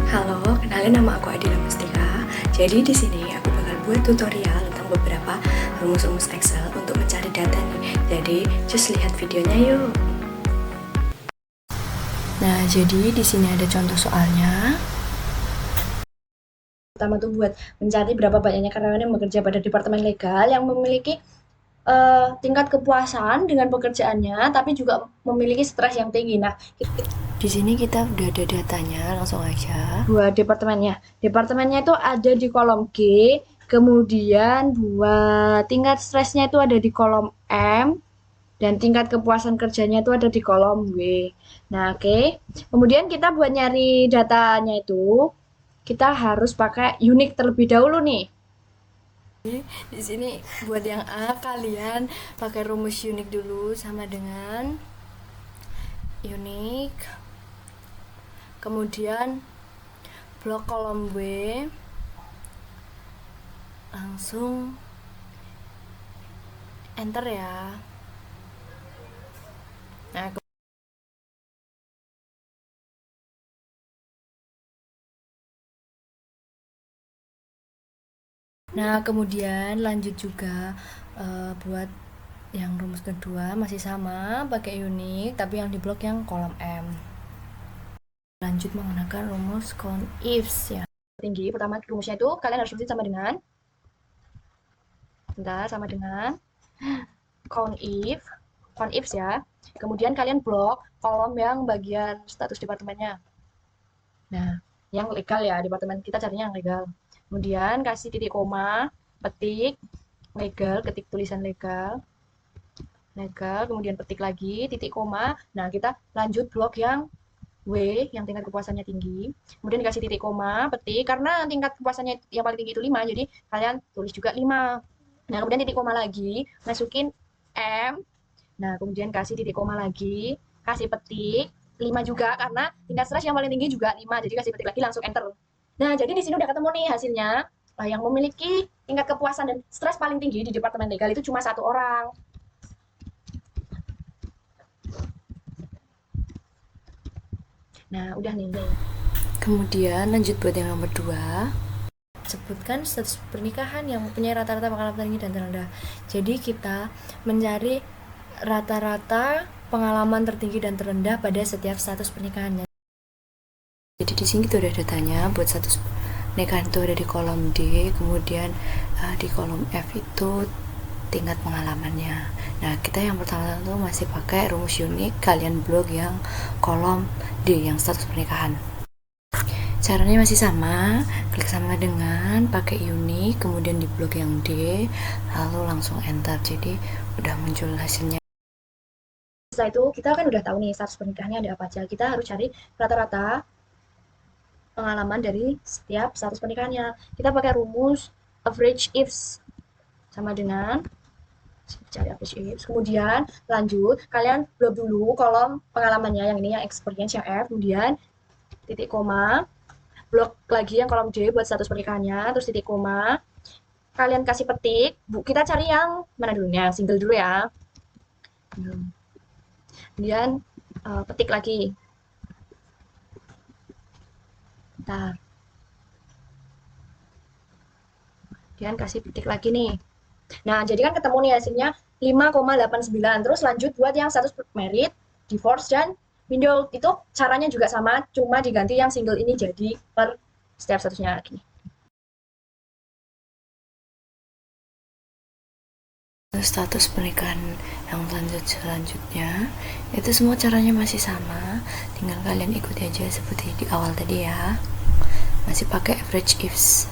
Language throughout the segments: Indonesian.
Halo, kenalin nama aku Adila Mustika. Jadi di sini aku bakal buat tutorial tentang beberapa rumus-rumus Excel untuk mencari data nih. Jadi, just lihat videonya yuk. Nah, jadi di sini ada contoh soalnya. Pertama tuh buat mencari berapa banyaknya karyawan yang bekerja pada departemen legal yang memiliki tingkat kepuasan dengan pekerjaannya, tapi juga memiliki stres yang tinggi. Nah, di sini kita udah ada datanya, langsung aja. Buat departemennya. Departemennya itu ada di kolom G, kemudian buat tingkat stresnya itu ada di kolom M, dan tingkat kepuasan kerjanya itu ada di kolom W. Nah, oke. Kemudian kita buat nyari datanya itu, kita harus pakai unik terlebih dahulu nih. Di sini buat yang A, kalian pakai rumus unik dulu sama dengan unik. Kemudian blok kolom W, langsung enter ya. Nah, kemudian lanjut juga buat yang rumus kedua masih sama, pakai unik, tapi yang di blok yang kolom M. Lanjut menggunakan rumus count ifs ya. Tinggi, pertama rumusnya itu kalian harus tulis sama dengan count ifs ya. Kemudian kalian blok kolom yang bagian status departemennya. Nah, yang legal ya, departemen kita carinya yang legal. Kemudian kasih titik koma, petik legal, ketik tulisan legal, kemudian petik lagi, titik koma. Nah, kita lanjut blok yang W, yang tingkat kepuasannya tinggi. Kemudian dikasih titik koma, petik, karena tingkat kepuasannya yang paling tinggi itu 5, jadi kalian tulis juga 5. Nah, kemudian titik koma lagi, masukin M. Nah, kemudian kasih titik koma lagi, kasih petik, 5 juga, karena tingkat stres yang paling tinggi juga 5, jadi kasih petik lagi, langsung enter. Nah, jadi di sini udah ketemu nih hasilnya. Yang memiliki tingkat kepuasan dan stres paling tinggi di departemen legal itu cuma 1 orang. Nah, udah nih. Kemudian lanjut buat yang nomor 2. Sebutkan status pernikahan yang mempunyai rata-rata pengalaman tinggi dan terendah. Jadi kita mencari rata-rata pengalaman tertinggi dan terendah pada setiap status pernikahannya. Jadi di sini kita udah datanya buat status pernikahan itu ada di kolom D, kemudian di kolom F itu tingkat pengalamannya. Nah, kita yang pertama itu masih pakai rumus unik, kalian blok yang kolom D yang status pernikahan. Caranya masih sama, klik sama dengan pakai unik, kemudian di blok yang D, lalu langsung enter. Jadi udah muncul hasilnya. Setelah itu kita kan udah tahu nih status pernikahannya ada apa aja. Kita harus cari rata-rata pengalaman dari setiap status pernikahannya. Kita pakai rumus average ifs sama dengan cari average ifs. Kemudian lanjut, kalian blok dulu kolom pengalamannya yang ini yang experience yang F, kemudian titik koma, blok lagi yang kolom D buat status pernikahannya, terus titik koma, kalian kasih petik, kita cari yang mana dulu nih, yang single dulu ya. Kemudian petik lagi. Bentar. Kemudian kasih petik lagi nih. Nah, jadi kan ketemu nih hasilnya 5,89. Terus lanjut buat yang status merit, divorce, dan window. Itu caranya juga sama, cuma diganti yang single ini jadi per setiap statusnya lagi. Status pernikahan yang selanjutnya itu semua caranya masih sama, tinggal kalian ikuti aja seperti di awal tadi ya, masih pakai average ifs.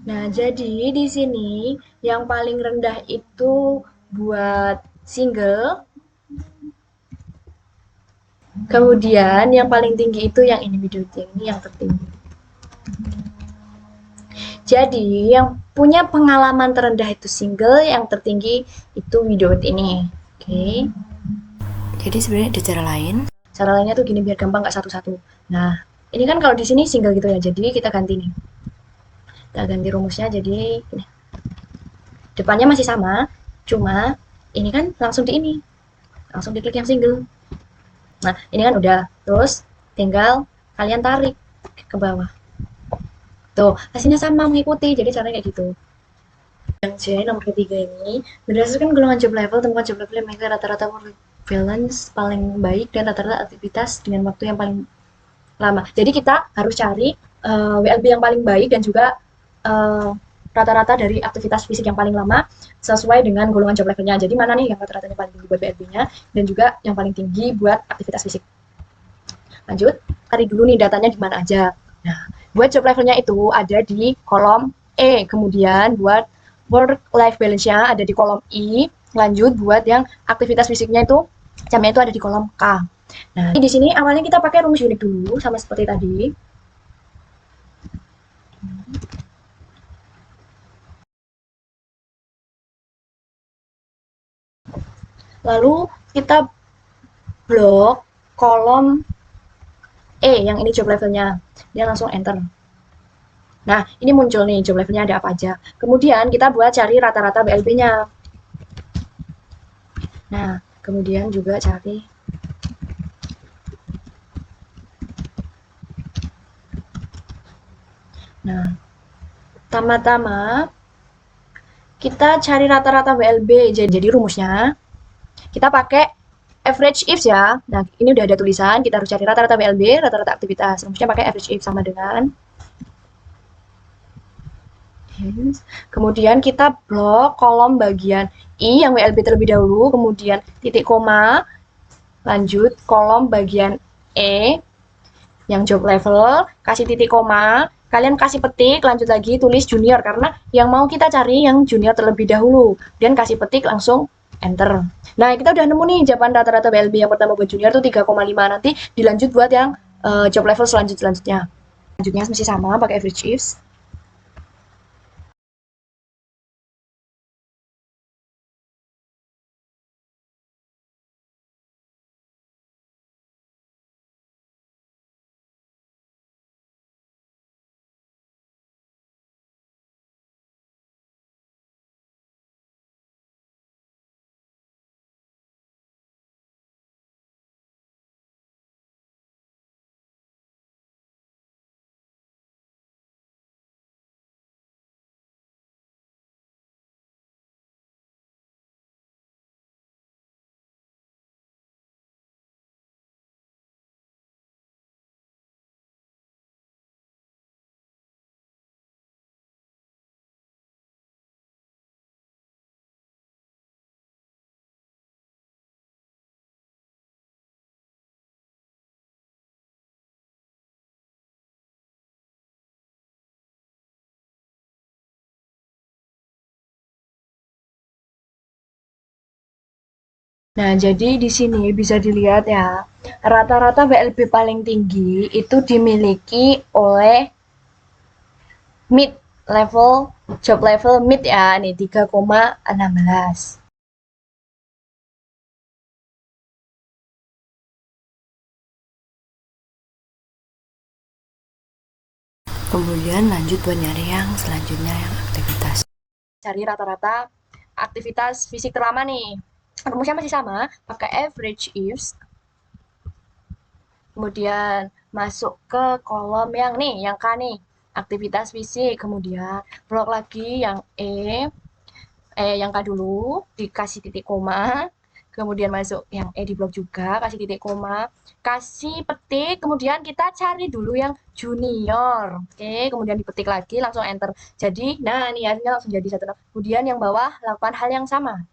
Nah, jadi di sini yang paling rendah itu buat single, Kemudian yang paling tinggi itu yang ini video yang ini yang tertinggi. Jadi yang punya pengalaman terendah itu single, yang tertinggi itu video ini. Oke. Jadi sebenarnya ada cara lain. Cara lainnya tuh gini biar gampang nggak satu-satu. Nah, ini kan kalau di sini single gitu ya. Jadi kita ganti nih. Kita ganti rumusnya jadi ini. Depannya masih sama, cuma ini kan langsung di ini. Langsung diklik yang single. Nah, ini kan udah. Terus tinggal kalian tarik ke bawah. Tuh, hasilnya sama mengikuti. Jadi caranya kayak gitu. Yang C nomor ketiga ini, berdasarkan golongan job level, temukan job level yang memiliki rata-rata work balance paling baik dan rata-rata aktivitas dengan waktu yang paling lama. Jadi kita harus cari WLB yang paling baik dan juga rata-rata dari aktivitas fisik yang paling lama sesuai dengan golongan job levelnya. Jadi mana nih yang rata-ratanya paling tinggi buat WLB-nya dan juga yang paling tinggi buat aktivitas fisik. Lanjut, cari dulu nih datanya di mana aja. Nah, buat job levelnya itu ada di kolom E, kemudian buat work life balance-nya ada di kolom I, lanjut buat yang aktivitas fisiknya itu jamnya itu ada di kolom K. Nah, di sini awalnya kita pakai rumus unik dulu sama seperti tadi. Lalu kita blok kolom E yang ini job levelnya. Dia langsung enter. Nah, ini muncul nih job levelnya ada apa aja. Kemudian kita buat cari rata-rata BLB-nya. Nah, kemudian juga cari Nah, pertama-tama kita cari rata-rata WLB. Jadi rumusnya kita pakai average if ya. Nah, ini udah ada tulisan, kita harus cari rata-rata WLB, rata-rata aktivitas. Rumusnya pakai average if sama dengan kemudian kita blok kolom bagian I yang WLB terlebih dahulu, kemudian titik koma, lanjut kolom bagian E yang job level, kasih titik koma, kalian kasih petik, lanjut lagi tulis junior karena yang mau kita cari yang junior terlebih dahulu, dan kasih petik langsung enter. Nah, kita udah nemu nih jawaban rata-rata BLB yang pertama buat junior tuh 3,5, nanti dilanjut buat yang job level selanjutnya. Selanjutnya masih sama pakai average ifs. Nah, jadi di sini bisa dilihat ya, rata-rata BLB paling tinggi itu dimiliki oleh mid level, job level mid ya, nih 3,16. Kemudian lanjut buat nyari yang selanjutnya yang aktivitas. Cari rata-rata aktivitas fisik terlama nih. Rumusnya masih sama, pakai average ifs. Kemudian masuk ke kolom yang nih, yang K nih, aktivitas fisik. Kemudian blok lagi yang yang K dulu, dikasih titik koma. Kemudian masuk yang E di blok juga, kasih titik koma. Kasih petik, kemudian kita cari dulu yang junior. Oke, kemudian dipetik lagi, langsung enter. Jadi, nah ini hasilnya langsung jadi satu. Kemudian yang bawah lakukan hal yang sama.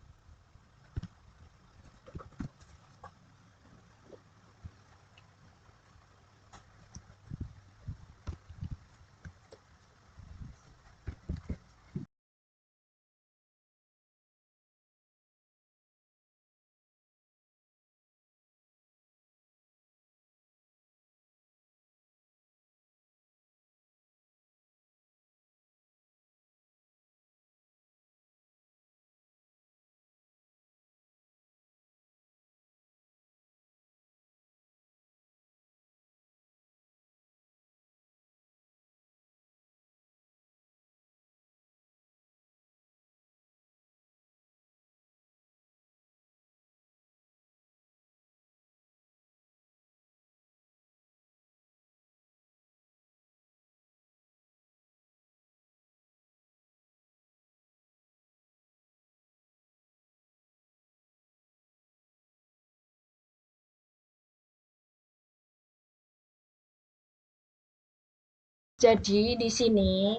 Jadi di sini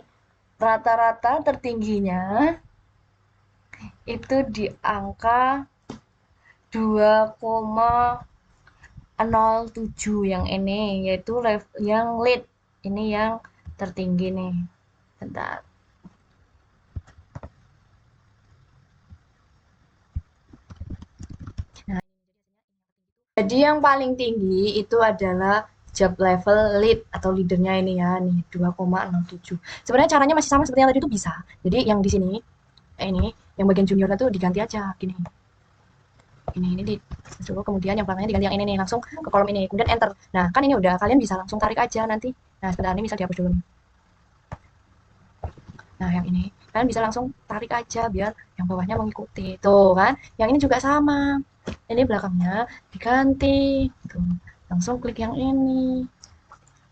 rata-rata tertingginya itu di angka 2,07 yang ini, yaitu level yang lead. Ini yang tertinggi nih. Bentar. Nah, jadi yang paling tinggi itu adalah job level lead atau leadernya ini ya, nih 2,07. Sebenarnya caranya masih sama seperti yang tadi itu bisa. Jadi yang di sini, ini yang bagian juniornya tuh diganti aja gini. Ini di suruh, kemudian yang belakangnya diganti yang ini nih, langsung ke kolom ini, kemudian enter. Nah, kan ini udah, kalian bisa langsung tarik aja nanti. Nah, sebentar, ini bisa dihapus dulu nih. Nah, yang ini kalian bisa langsung tarik aja biar yang bawahnya mengikuti. Tuh kan, yang ini juga sama. Ini belakangnya diganti. Tuh, langsung klik yang ini.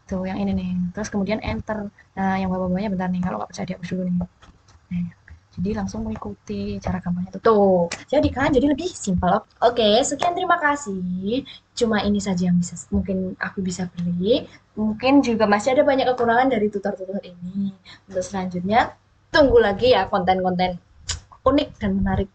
Tuh, yang ini nih. Terus kemudian enter. Nah, yang bawah-bawahnya bentar nih, kalau nggak percaya dihapus dulu nih. Nah, jadi langsung mengikuti cara gampangnya tuh. Tuh, jadi kan jadi lebih simpel. Oke, sekian terima kasih. Cuma ini saja yang bisa mungkin aku bisa beri. Mungkin juga masih ada banyak kekurangan dari tutor-tutor ini. Untuk selanjutnya, tunggu lagi ya konten-konten unik dan menarik